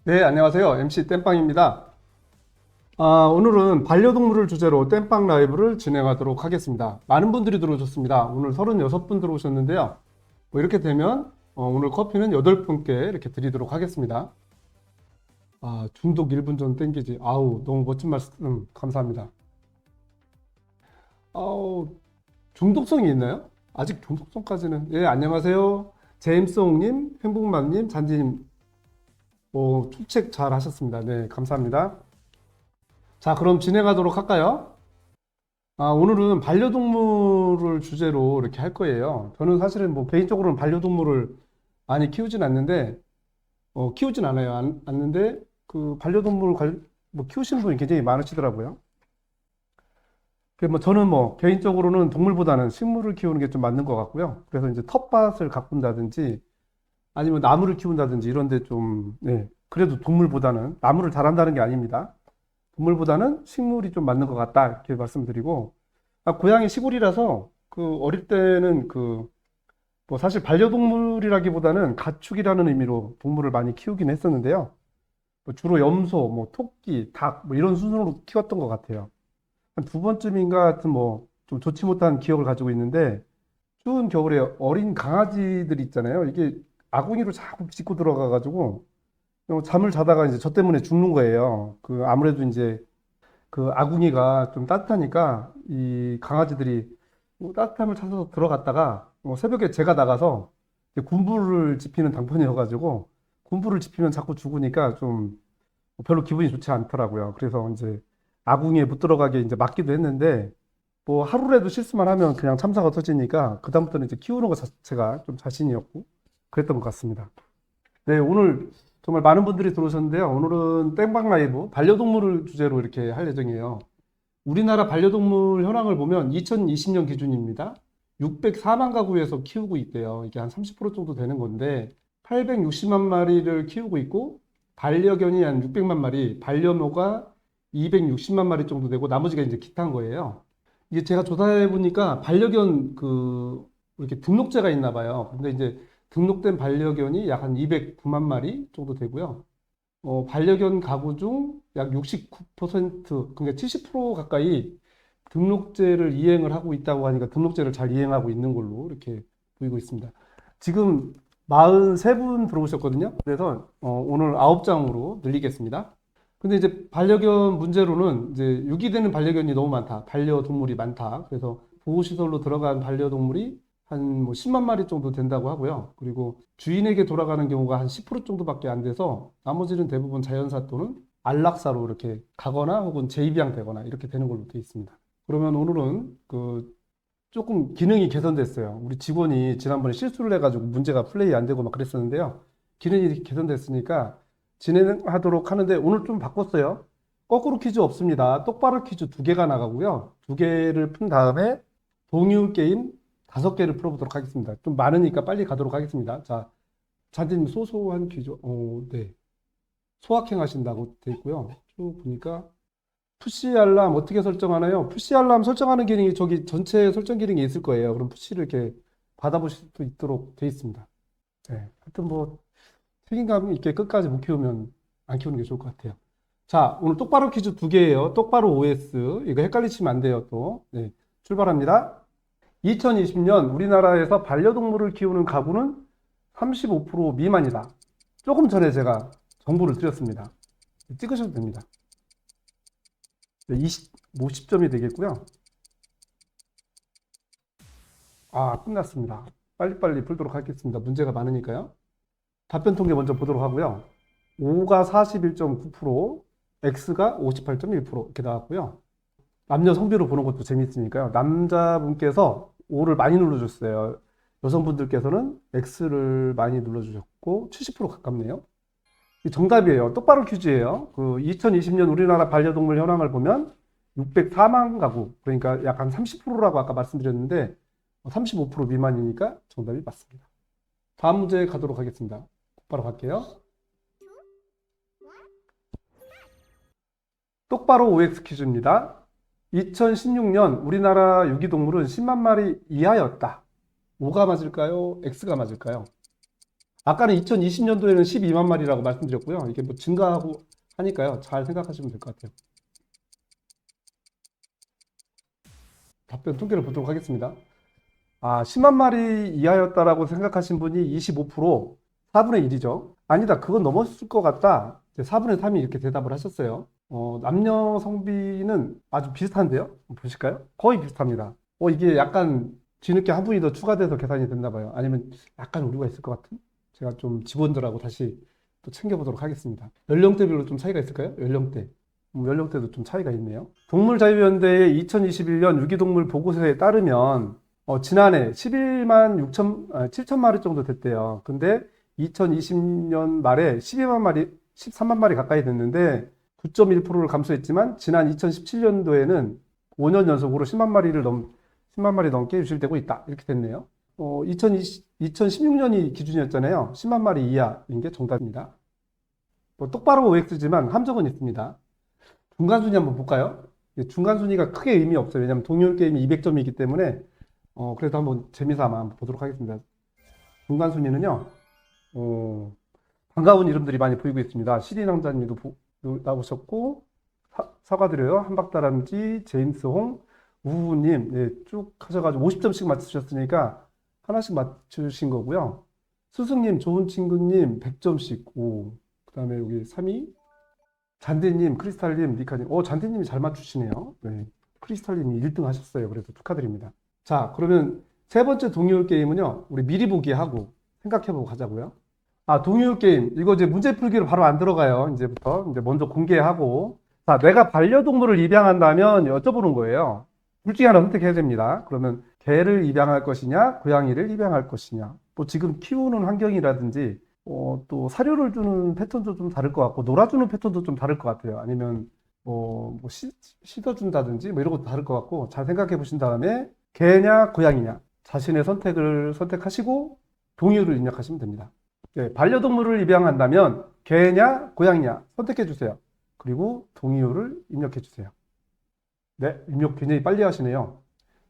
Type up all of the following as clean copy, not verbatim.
네, 안녕하세요. MC 땜빵입니다. 오늘은 반려동물을 주제로 땜빵 라이브를 진행하도록 하겠습니다. 많은 분들이 들어오셨습니다. 오늘 36분 들어오셨는데요. 뭐 이렇게 되면 오늘 커피는 8분께 이렇게 드리도록 하겠습니다. 중독 1분 전 땡기지. 아우, 너무 멋진 말씀 감사합니다. 아우, 중독성이 있나요? 아직 중독성까지는. 예, 안녕하세요. 제임송님, 행복맘님, 잔디님, 출첵 잘 하셨습니다. 네, 감사합니다. 자, 그럼 진행하도록 할까요? 오늘은 반려동물을 주제로 이렇게 할 거예요. 저는 사실은 뭐 개인적으로는 반려동물을 많이 키우진 않는데, 키우진 않아요. 않는데, 그 반려동물 뭐 키우시는 분이 굉장히 많으시더라고요. 뭐 저는 뭐 개인적으로는 동물보다는 식물을 키우는 게 좀 맞는 것 같고요. 그래서 이제 텃밭을 가꾼다든지 아니면 나무를 키운다든지 이런 데 좀, 네. 그래도 동물보다는 나무를 잘한다는 게 아닙니다. 동물보다는 식물이 좀 맞는 것 같다 이렇게 말씀드리고 고향이 시골이라서 그 어릴 때는 그 뭐 사실 반려동물이라기보다는 가축이라는 의미로 동물을 많이 키우긴 했었는데요. 뭐 주로 염소, 뭐 토끼, 닭 뭐 이런 순으로 키웠던 것 같아요. 한 두 번쯤인가 하여튼 뭐 좀 좋지 못한 기억을 가지고 있는데 추운 겨울에 어린 강아지들 있잖아요. 이게 아궁이로 자꾸 짖고 들어가가지고 잠을 자다가 이제 저 때문에 죽는 거예요. 그 아무래도 이제 그 아궁이가 좀 따뜻하니까 이 강아지들이 뭐 따뜻함을 찾아서 들어갔다가 새벽에 제가 나가서 이제 군부를 지피는 당번이어가지고 군부를 지피면 자꾸 죽으니까 좀 별로 기분이 좋지 않더라고요. 그래서 이제 아궁이에 못 들어가게 이제 막기도 했는데 뭐 하루라도 실수만 하면 그냥 참사가 터지니까 그다음부터는 이제 키우는 것 자체가 좀 자신이 없고 그랬던 것 같습니다. 네, 오늘 정말 많은 분들이 들어오셨는데요. 오늘은 땡방 라이브 반려동물을 주제로 이렇게 할 예정이에요. 우리나라 반려동물 현황을 보면 2020년 기준입니다. 604만 가구에서 키우고 있대요. 이게 한 30% 정도 되는 건데 860만 마리를 키우고 있고 반려견이 한 600만 마리, 반려묘가 260만 마리 정도 되고 나머지가 이제 기타인 거예요. 이게 제가 조사해 보니까 반려견 이렇게 등록제가 있나 봐요. 근데 이제 등록된 반려견이 약 한 209만 마리 정도 되고요. 반려견 가구 중 약 69%, 그러니까 70% 가까이 등록제를 이행을 하고 있다고 하니까 등록제를 잘 이행하고 있는 걸로 이렇게 보이고 있습니다. 지금 43분 들어오셨거든요. 그래서 오늘 9장으로 늘리겠습니다. 근데 이제 반려견 문제로는 이제 유기되는 반려견이 너무 많다. 반려동물이 많다. 그래서 보호시설로 들어간 반려동물이 한 뭐 10만 마리 정도 된다고 하고요. 그리고 주인에게 돌아가는 경우가 한 10% 정도밖에 안 돼서 나머지는 대부분 자연사 또는 안락사로 이렇게 가거나 혹은 재입양되거나 이렇게 되는 걸로 되어 있습니다. 그러면 오늘은 조금 기능이 개선됐어요. 우리 직원이 지난번에 실수를 해가지고 문제가 플레이 안 되고 막 그랬었는데요. 기능이 개선됐으니까 진행하도록 하는데 오늘 좀 바꿨어요. 거꾸로 퀴즈 없습니다. 똑바로 퀴즈 2개가 나가고요. 2개를 푼 다음에 동요 게임 5개를 풀어보도록 하겠습니다. 좀 많으니까 빨리 가도록 하겠습니다. 자, 자진 소소한 퀴즈. 네. 소확행 하신다고 돼 있고요. 쭉 보니까 푸시 알람 어떻게 설정하나요? 푸시 알람 설정하는 기능이 저기 전체 설정 기능이 있을 거예요. 그럼 푸시를 이렇게 받아보실 수 있도록 돼 있습니다. 네. 하여튼 뭐 책임감 있게 끝까지 못 키우면 안 키우는 게 좋을 것 같아요. 자, 오늘 똑바로 퀴즈 2개예요. 똑바로 OS. 이거 헷갈리시면 안 돼요, 또. 네. 출발합니다. 2020년 우리나라에서 반려동물을 키우는 가구는 35% 미만이다. 조금 전에 제가 정보를 드렸습니다. 찍으셔도 됩니다. 50점이 되겠고요. 끝났습니다. 빨리빨리 풀도록 하겠습니다. 문제가 많으니까요. 답변 통계 먼저 보도록 하고요. O가 41.9%, X가 58.1% 이렇게 나왔고요. 남녀 성비로 보는 것도 재밌으니까요. 남자분께서 O를 많이 눌러줬어요. 여성분들께서는 X를 많이 눌러주셨고 70% 가깝네요. 정답이에요. 똑바로 퀴즈예요. 2020년 우리나라 반려동물 현황을 보면 604만 가구, 그러니까 약 한 30%라고 아까 말씀드렸는데 35% 미만이니까 정답이 맞습니다. 다음 문제 가도록 하겠습니다. 똑바로 갈게요. 똑바로 OX 퀴즈입니다. 2016년 우리나라 유기동물은 10만 마리 이하였다. O가 맞을까요? X가 맞을까요? 아까는 2020년도에는 12만 마리라고 말씀드렸고요. 이게 뭐 증가하고 하니까요. 잘 생각하시면 될 것 같아요. 답변 통계를 보도록 하겠습니다. 10만 마리 이하였다라고 생각하신 분이 25%, 4분의 1이죠. 아니다, 그건 넘었을 것 같다. 이제 4분의 3이 이렇게 대답을 하셨어요. 남녀 성비는 아주 비슷한데요? 보실까요? 거의 비슷합니다. 이게 약간 뒤늦게 한 분이 더 추가돼서 계산이 됐나 봐요. 아니면 약간 오류가 있을 것 같은? 제가 좀 직원들하고 다시 또 챙겨보도록 하겠습니다. 연령대별로 좀 차이가 있을까요? 연령대. 연령대도 좀 차이가 있네요. 동물자유연대의 2021년 유기동물 보고서에 따르면 지난해 11만 7천 마리 정도 됐대요. 근데 2020년 말에 12만 마리, 13만 마리 가까이 됐는데 9.1%를 감소했지만 지난 2017년도에는 5년 연속으로 10만 마리 넘게 유실되고 있다. 이렇게 됐네요. 2016년이 기준이었잖아요. 10만 마리 이하인 게 정답입니다. 뭐 똑바로 OX지만 함정은 있습니다. 중간순위 한번 볼까요? 중간순위가 크게 의미 없어요. 왜냐하면 동률 게임이 200점이기 때문에 그래도 한번 재미삼아 한번 보도록 하겠습니다. 중간순위는요. 반가운 이름들이 많이 보이고 있습니다. 시리남자님도 나오셨고 사과드려요. 한박다람쥐, 제임스 홍, 우우님 네, 쭉 하셔가지고 50점씩 맞추셨으니까 하나씩 맞추신 거고요. 스승님, 좋은 친구님 100점씩 그 다음에 여기 3위 잔디님, 크리스탈님, 니카님. 잔디님이 잘 맞추시네요. 네. 크리스탈님이 1등 하셨어요. 그래서 축하드립니다. 자, 그러면 세 번째 동의율 게임은요. 우리 미리 보기 하고 생각해보고 가자고요. 동의율 게임. 이거 이제 문제 풀기로 바로 안 들어가요. 이제부터. 이제 먼저 공개하고. 자, 내가 반려동물을 입양한다면 여쭤보는 거예요. 둘 중에 하나 선택해야 됩니다. 그러면 개를 입양할 것이냐, 고양이를 입양할 것이냐. 뭐 지금 키우는 환경이라든지 또 사료를 주는 패턴도 좀 다를 것 같고 놀아주는 패턴도 좀 다를 것 같아요. 아니면 씻어준다든지 뭐 이런 것도 다를 것 같고 잘 생각해 보신 다음에 개냐 고양이냐 자신의 선택을 선택하시고 동의어를 입력하시면 됩니다. 네, 반려동물을 입양한다면 개냐 고양이냐 선택해 주세요. 그리고 동의어를 입력해 주세요. 네, 입력 굉장히 빨리 하시네요.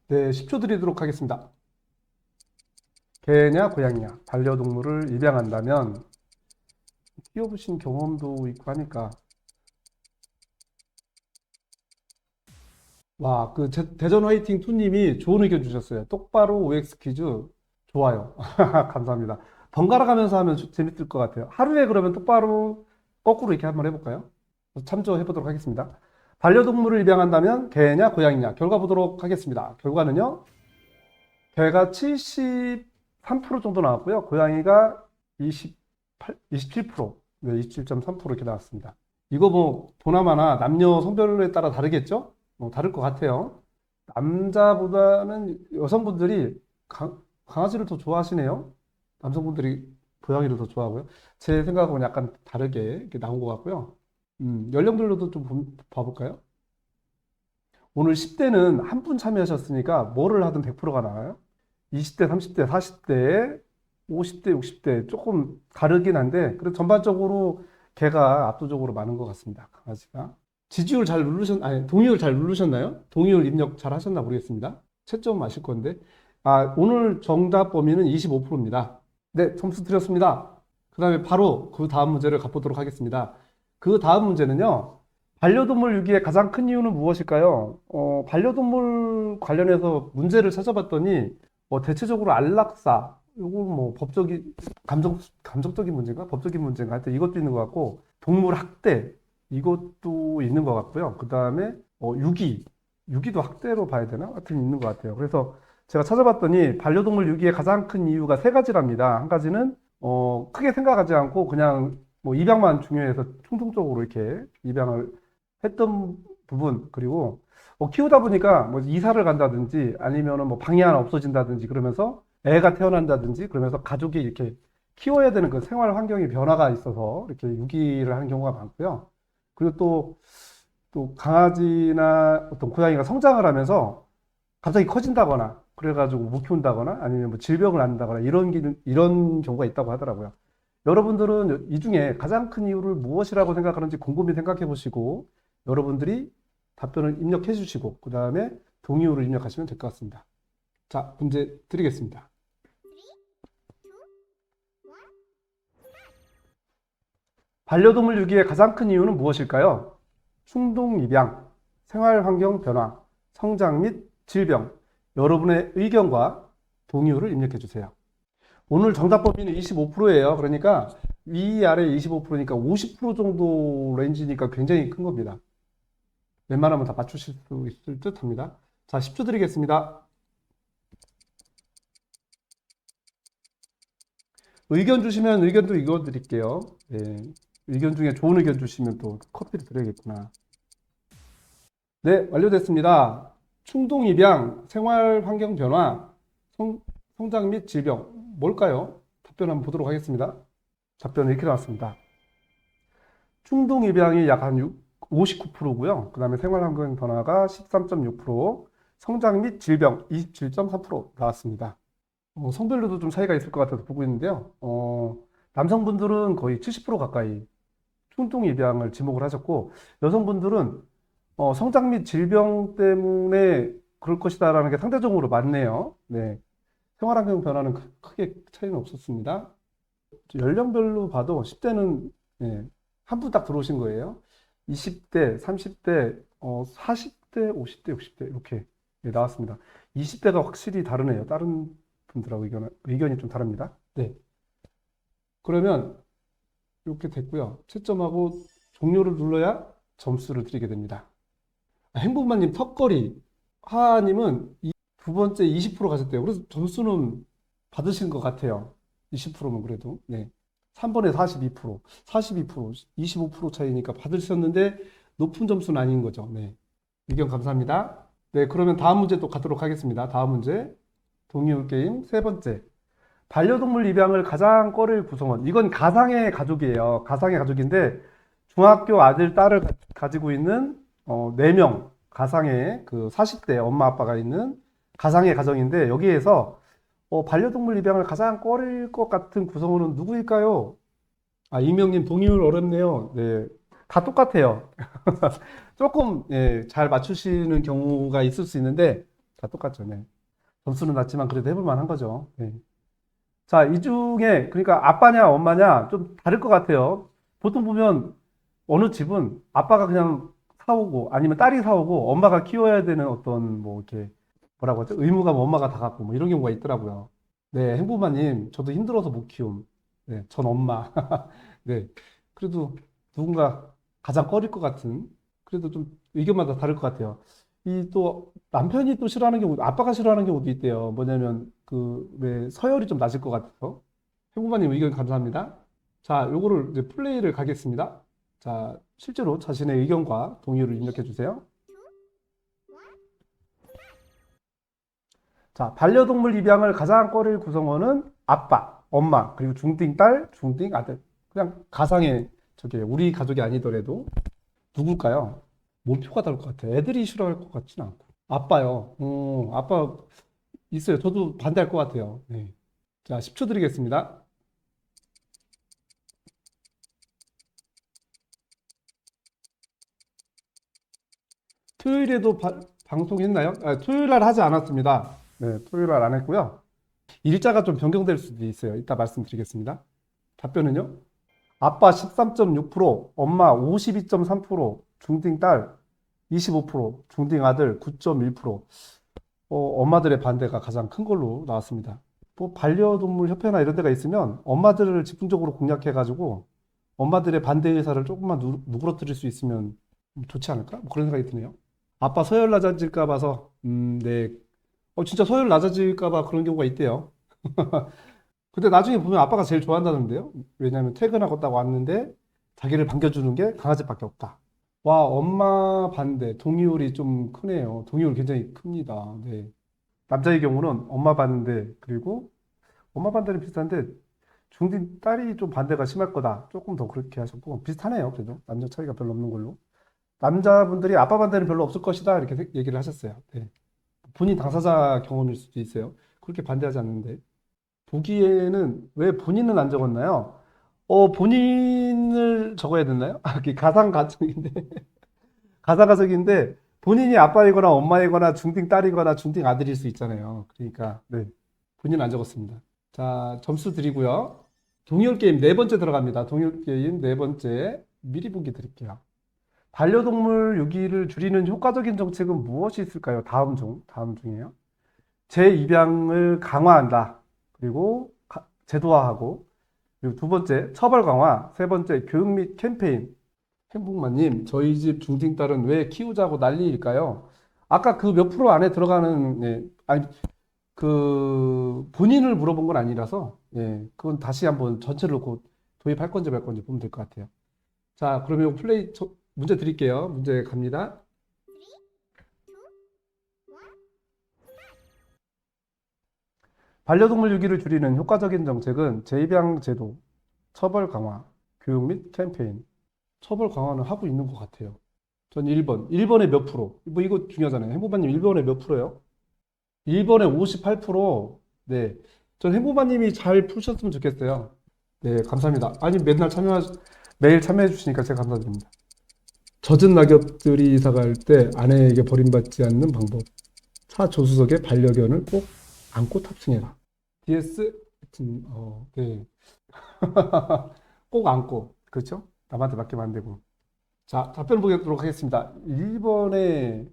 네, 10초 드리도록 하겠습니다. 개냐 고양이냐 반려동물을 입양한다면 키워보신 경험도 있고 하니까 그 대전 화이팅 투님이 좋은 의견 주셨어요. 똑바로 OX 퀴즈 좋아요. 감사합니다. 번갈아 가면서 하면 재밌을 것 같아요. 하루에 그러면 똑바로 거꾸로 이렇게 한번 해볼까요? 참조해 보도록 하겠습니다. 반려동물을 입양한다면 개냐 고양이냐 결과 보도록 하겠습니다. 결과는요. 개가 73% 정도 나왔고요. 고양이가 27%, 네, 27.3% 이렇게 나왔습니다. 이거 뭐 보나마나 남녀 성별에 따라 다르겠죠? 다를 것 같아요. 남자보다는 여성분들이 강아지를 더 좋아하시네요. 남성분들이 고양이를 더 좋아하고요. 제 생각하고는 약간 다르게 이렇게 나온 것 같고요. 연령별로도 좀 봐볼까요? 오늘 10대는 한 분 참여하셨으니까 뭐를 하든 100%가 나와요. 20대, 30대, 40대, 50대, 60대 조금 다르긴 한데 그래도 전반적으로 개가 압도적으로 많은 것 같습니다. 강아지가. 동의어를 잘 누르셨나요? 동의어를 입력 잘 하셨나 모르겠습니다. 채점 아실 건데. 오늘 정답 범위는 25%입니다. 네, 점수 드렸습니다. 그 다음에 바로 그 다음 문제를 가보도록 하겠습니다. 그 다음 문제는요. 반려동물 유기의 가장 큰 이유는 무엇일까요? 반려동물 관련해서 문제를 찾아봤더니 대체적으로 안락사, 이거 뭐 감정적인 문제인가? 법적인 문제인가? 하여튼 이것도 있는 것 같고, 동물 학대, 이것도 있는 것 같고요. 그 다음에 유기도 학대로 봐야 되나? 하여튼 있는 것 같아요. 그래서 제가 찾아봤더니 반려동물 유기의 가장 큰 이유가 세 가지랍니다. 한 가지는 크게 생각하지 않고 그냥 뭐 입양만 중요해서 충동적으로 이렇게 입양을 했던 부분, 그리고 키우다 보니까 뭐 이사를 간다든지 아니면은 뭐 방이 하나 없어진다든지 그러면서 애가 태어난다든지 그러면서 가족이 이렇게 키워야 되는 그 생활 환경의 변화가 있어서 이렇게 유기를 하는 경우가 많고요. 그리고 또 강아지나 어떤 고양이가 성장을 하면서 갑자기 커진다거나 그래가지고 못 키운다거나 아니면 뭐 질병을 앓는다거나 이런 경우가 있다고 하더라고요. 여러분들은 이 중에 가장 큰 이유를 무엇이라고 생각하는지 곰곰이 생각해 보시고 여러분들이 답변을 입력해 주시고 그 다음에 동의어를 입력하시면 될 것 같습니다. 자, 문제 드리겠습니다. 반려동물 유기의 가장 큰 이유는 무엇일까요? 충동 입양, 생활 환경 변화, 성장 및 질병. 여러분의 의견과 동의어를 입력해 주세요. 오늘 정답 범위는 25%예요. 그러니까 위아래 25%니까 50% 정도 레인지니까 굉장히 큰 겁니다. 웬만하면 다 맞추실 수 있을 듯 합니다. 자, 10초 드리겠습니다. 의견 주시면 의견도 읽어 드릴게요. 네, 의견 중에 좋은 의견 주시면 또 커피를 드려야겠구나. 네, 완료됐습니다. 충동 입양, 생활 환경 변화, 성장 및 질병. 뭘까요? 답변 한번 보도록 하겠습니다. 답변은 이렇게 나왔습니다. 충동 입양이 약 한 59%고요. 그 다음에 생활 환경 변화가 13.6%, 성장 및 질병 27.3% 나왔습니다. 성별로도 좀 차이가 있을 것 같아서 보고 있는데요. 남성분들은 거의 70% 가까이 충동 입양을 지목을 하셨고, 여성분들은 성장 및 질병 때문에 그럴 것이다라는 게 상대적으로 많네요. 네. 생활환경 변화는 크게 차이는 없었습니다. 연령별로 봐도 10대는 한 분 딱 들어오신 거예요. 20대, 30대, 40대, 50대, 60대 이렇게 나왔습니다. 20대가 확실히 다르네요. 다른 분들하고 의견이 좀 다릅니다. 네. 그러면 이렇게 됐고요. 채점하고 종료를 눌러야 점수를 드리게 됩니다. 행복마님 턱걸이 하하님은 두 번째 20% 가셨대요. 그래서 점수는 받으신 것 같아요. 20%면 그래도. 네. 3번에 42%, 42%, 25% 차이니까 받으셨는데 높은 점수는 아닌 거죠. 네. 의견 감사합니다. 네, 그러면 다음 문제 또 가도록 하겠습니다. 다음 문제. 동의어 게임 세 번째. 반려동물 입양을 가장 꺼릴 구성원. 이건 가상의 가족이에요. 가상의 가족인데 중학교 아들, 딸을 가지고 있는 4명 가상의 그 40대 엄마 아빠가 있는 가상의 가정인데 여기에서 반려동물 입양을 가장 꺼릴 것 같은 구성원은 누구일까요? 아, 이명님 동의율 어렵네요. 네, 다 똑같아요. 조금 잘 맞추시는 경우가 있을 수 있는데 다 똑같죠. 네. 점수는 낮지만 그래도 해볼 만한 거죠. 네. 자, 이 중에 그러니까 아빠냐 엄마냐 좀 다를 것 같아요. 보통 보면 어느 집은 아빠가 그냥 사오고 아니면 딸이 사오고 엄마가 키워야 되는 어떤 뭐 이렇게 뭐라고 하죠? 의무가 뭐 엄마가 다 갖고 뭐 이런 경우가 있더라고요. 네, 행부마님, 저도 힘들어서 못 키움. 네, 전 엄마. 네, 그래도 누군가 가장 꺼릴 것 같은 그래도 좀 의견마다 다를 것 같아요. 이 또 남편이 또 싫어하는 경우, 아빠가 싫어하는 경우도 있대요. 뭐냐면 그 왜 서열이 좀 낮을 것 같아서. 행부마님 의견 감사합니다. 자, 요거를 이제 플레이를 가겠습니다. 자, 실제로 자신의 의견과 동의를 입력해 주세요. 자, 반려동물 입양을 가장 꺼릴 구성원은 아빠, 엄마, 그리고 중딩 딸, 중딩 아들. 그냥 가상의 저게 우리 가족이 아니더라도 누굴까요? 몰표가 다를 것 같아요. 애들이 싫어할 것 같지는 않고. 아빠요. 아빠 있어요. 저도 반대할 것 같아요. 네. 자, 10초 드리겠습니다. 토요일에도 방송했나요? 아, 토요일 날 하지 않았습니다. 네, 토요일 날 안 했고요. 일자가 좀 변경될 수도 있어요. 이따 말씀드리겠습니다. 답변은요? 아빠 13.6%, 엄마 52.3%, 중딩 딸 25%, 중딩 아들 9.1%. 엄마들의 반대가 가장 큰 걸로 나왔습니다. 뭐 반려동물 협회나 이런 데가 있으면 엄마들을 집중적으로 공략해가지고 엄마들의 반대 의사를 조금만 누그러뜨릴 수 있으면 좋지 않을까? 뭐 그런 생각이 드네요. 아빠 서열 낮아질까 봐서, 네. 진짜 서열 낮아질까 봐 그런 경우가 있대요. 근데 나중에 보면 아빠가 제일 좋아한다는데요. 왜냐하면 퇴근하고 딱 왔는데 자기를 반겨주는 게 강아지밖에 없다. 와, 엄마 반대. 동의율이 좀 크네요. 동의율 굉장히 큽니다. 네. 남자의 경우는 엄마 반대, 그리고 엄마 반대는 비슷한데 중딩 딸이 좀 반대가 심할 거다. 조금 더 그렇게 하셨고 비슷하네요. 그래도 남녀 차이가 별로 없는 걸로. 남자분들이 아빠 반대는 별로 없을 것이다. 이렇게 얘기를 하셨어요. 네. 본인 당사자 경험일 수도 있어요. 그렇게 반대하지 않는데. 보기에는 왜 본인은 안 적었나요? 본인을 적어야 됐나요? 아, 그게 가상 가정인데. 가상 가정인데 본인이 아빠이거나 엄마이거나 중딩 딸이거나 중딩 아들일 수 있잖아요. 그러니까 네. 본인 안 적었습니다. 자, 점수 드리고요. 동열 게임 네 번째 들어갑니다. 동열 게임 네 번째 미리 보기 드릴게요. 반려동물 유기를 줄이는 효과적인 정책은 무엇이 있을까요? 다음 중이에요. 재입양을 강화한다. 그리고 제도화하고, 그리고 두 번째 처벌 강화, 세 번째 교육 및 캠페인. 행복마님, 저희 집 중딩딸은 왜 키우자고 난리일까요? 아까 그 몇 프로 안에 들어가는, 네, 아니, 그 본인을 물어본 건 아니라서, 예, 그건 다시 한번 전체를 놓고 도입할 건지 말 건지 보면 될 것 같아요. 자, 그러면 문제 드릴게요. 문제 갑니다. 반려동물 유기를 줄이는 효과적인 정책은 재입양 제도, 처벌 강화, 교육 및 캠페인. 처벌 강화는 하고 있는 것 같아요. 전 1번. 1번에 몇 프로? 뭐 이거 중요하잖아요. 행복마님 1번에 몇 프로요? 1번에 58%. 네. 전 행복마님이 잘 푸셨으면 좋겠어요. 네, 감사합니다. 아니, 매일 참여해 주시니까 제가 감사드립니다. 젖은 낙엽들이 이사 갈 때 아내에게 버림받지 않는 방법. 차 조수석에 반려견을 꼭 안고 탑승해라. DS, 네. 꼭 안고. 그렇죠? 남한테 맡기면 안 되고. 자, 답변 보도록 하겠습니다. 1번에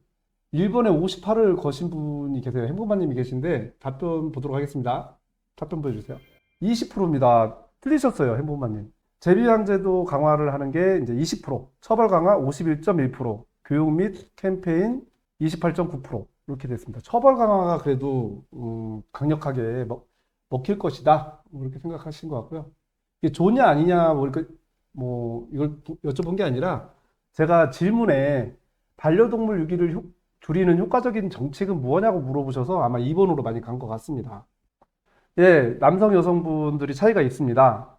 58을 거신 분이 계세요. 행복마님이 계신데, 답변 보도록 하겠습니다. 답변 보여주세요. 20%입니다. 틀리셨어요, 행복마님. 재비양제도 강화를 하는 게 이제 20%, 처벌 강화 51.1%, 교육 및 캠페인 28.9%, 이렇게 됐습니다. 처벌 강화가 그래도, 강력하게 먹힐 것이다. 뭐 이렇게 생각하신 것 같고요. 이게 좋냐, 아니냐, 이걸 여쭤본 게 아니라, 제가 질문에 반려동물 유기를 줄이는 효과적인 정책은 무엇냐고 물어보셔서 아마 2번으로 많이 간 것 같습니다. 예, 남성, 여성분들이 차이가 있습니다.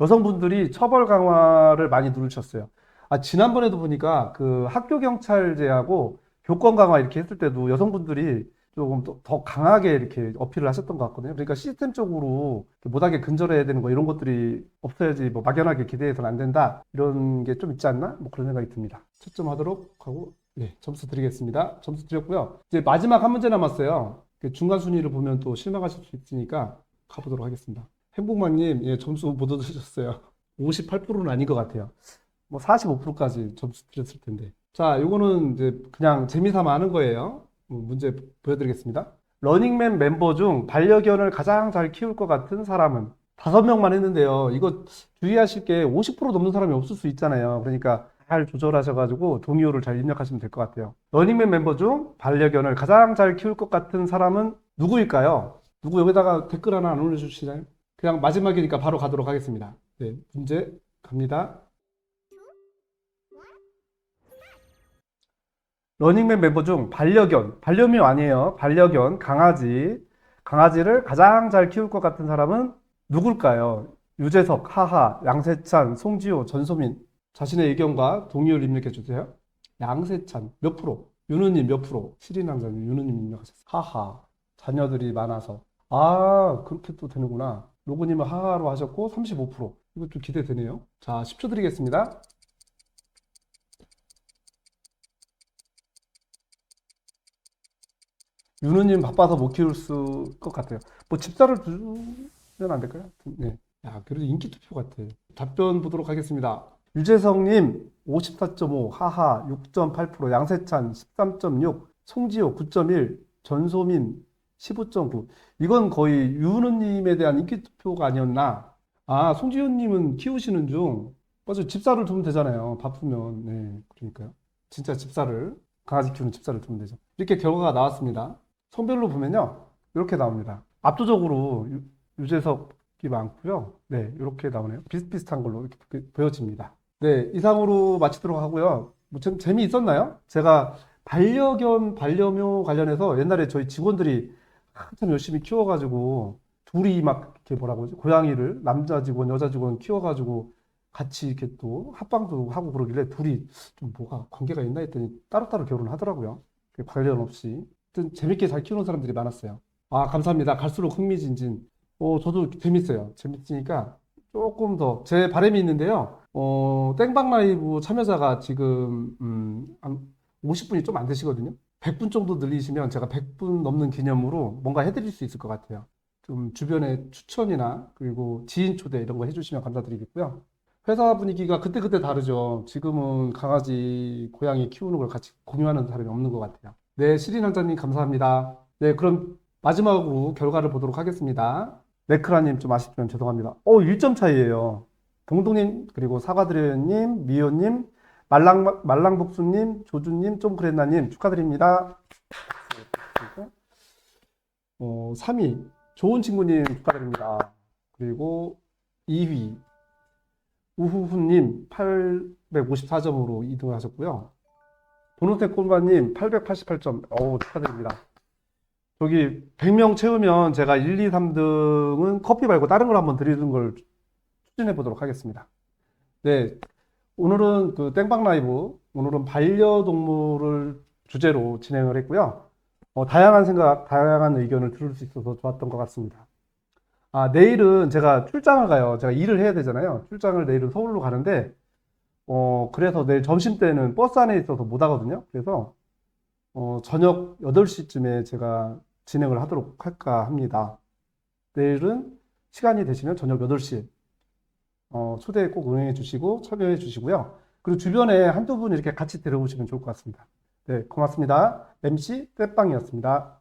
여성분들이 처벌 강화를 많이 누르셨어요. 아, 지난번에도 보니까 그 학교 경찰제하고 교권 강화 이렇게 했을 때도 여성분들이 조금 더 강하게 이렇게 어필을 하셨던 것 같거든요. 그러니까 시스템적으로 못하게 근절해야 되는 거 이런 것들이 없어야지 뭐 막연하게 기대해서는 안 된다. 이런 게 좀 있지 않나? 뭐 그런 생각이 듭니다. 채점하도록 하고, 네, 점수 드리겠습니다. 점수 드렸고요. 이제 마지막 한 문제 남았어요. 그 중간 순위를 보면 또 실망하실 수 있으니까 가보도록 하겠습니다. 행복만님, 예, 점수 못 얻으셨어요. 58%는 아닌 것 같아요. 뭐 45%까지 점수 드렸을 텐데. 자, 요거는 이제 그냥 재미삼아 하는 거예요. 문제 보여드리겠습니다. 러닝맨 멤버 중 반려견을 가장 잘 키울 것 같은 사람은 5명만 했는데요. 이거 주의하실 게 50% 넘는 사람이 없을 수 있잖아요. 그러니까 잘 조절하셔가지고 동의어를 잘 입력하시면 될 것 같아요. 러닝맨 멤버 중 반려견을 가장 잘 키울 것 같은 사람은 누구일까요? 누구 여기다가 댓글 하나 안 올려주시나요? 그냥 마지막이니까 바로 가도록 하겠습니다. 네, 문제 갑니다. 러닝맨 멤버 중 반려묘 아니에요. 반려견, 강아지를 가장 잘 키울 것 같은 사람은 누굴까요? 유재석, 하하, 양세찬, 송지효, 전소민. 자신의 의견과 동의를 입력해 주세요. 양세찬, 몇 프로? 윤우님 몇 프로? 시린왕자님, 윤우님 입력하셨어요. 하하, 자녀들이 많아서. 아, 그렇게 또 되는구나. 로고님은 하하로 하셨고, 35%. 이것도 기대되네요. 자, 10초 드리겠습니다. 윤우님 바빠서 못 키울 것 같아요. 뭐 집사를 두면 안 될까요? 네. 야, 그래도 인기 투표 같아. 답변 보도록 하겠습니다. 유재성님 54.5, 하하 6.8%, 양세찬 13.6, 송지효 9.1, 전소민 15.9. 이건 거의 윤우님에 대한 인기 투표가 아니었나? 아, 송지효님은 키우시는 중. 맞아요. 집사를 두면 되잖아요. 바쁘면. 네, 그러니까요. 진짜 강아지 키우는 집사를 두면 되죠. 이렇게 결과가 나왔습니다. 성별로 보면요. 이렇게 나옵니다. 압도적으로 유재석이 많고요. 네, 이렇게 나오네요. 비슷비슷한 걸로 이렇게 보여집니다. 네, 이상으로 마치도록 하고요. 뭐 좀 재미있었나요? 제가 반려묘 관련해서 옛날에 저희 직원들이 한참 열심히 키워가지고 둘이 막 이렇게 뭐라고 하지? 고양이를 남자 직원, 여자 직원 키워가지고 같이 이렇게 또 합방도 하고 그러길래 둘이 좀 뭐가 관계가 있나 했더니 따로따로 결혼하더라고요. 관련 없이. 하여튼 재밌게 잘 키우는 사람들이 많았어요. 아, 감사합니다. 갈수록 흥미진진. 저도 재밌어요. 재밌으니까 조금 더 제 바람이 있는데요. 땡방 라이브 참여자가 지금 한 50분이 좀 안 되시거든요. 100분 정도 늘리시면 제가 100분 넘는 기념으로 뭔가 해드릴 수 있을 것 같아요. 좀 주변에 추천이나 그리고 지인 초대 이런 거 해주시면 감사드리겠고요. 회사 분위기가 그때그때 다르죠. 지금은 강아지, 고양이 키우는 걸 같이 공유하는 사람이 없는 것 같아요. 네, 시린 원장님 감사합니다. 네, 그럼 마지막으로 결과를 보도록 하겠습니다. 네크라님 좀 아쉽지만 죄송합니다. 1점 차이예요. 동동님, 그리고 사과드려님, 미호님, 말랑복수님, 조주님, 좀 그랬나님 축하드립니다. 3위, 좋은 친구님 축하드립니다. 그리고 2위, 우후후님 854점으로 2등을 하셨고요. 보노테 꼴바님 888점, 축하드립니다. 저기 100명 채우면 제가 1, 2, 3등은 커피 말고 다른 걸 한번 드리는 걸 추진해 보도록 하겠습니다. 네, 오늘은 그 땡빵 라이브, 오늘은 반려동물을 주제로 진행을 했고요. 다양한 생각, 다양한 의견을 들을 수 있어서 좋았던 것 같습니다. 아, 내일은 제가 출장을 가요. 제가 일을 해야 되잖아요. 출장을 내일은 서울로 가는데, 그래서 내일 점심 때는 버스 안에 있어서 못 하거든요. 그래서, 저녁 8시쯤에 제가 진행을 하도록 할까 합니다. 내일은 시간이 되시면 저녁 8시에, 초대 꼭 응해 주시고 참여해 주시고요. 그리고 주변에 한두 분 이렇게 같이 들어오시면 좋을 것 같습니다. 네, 고맙습니다. MC 떼빵이었습니다.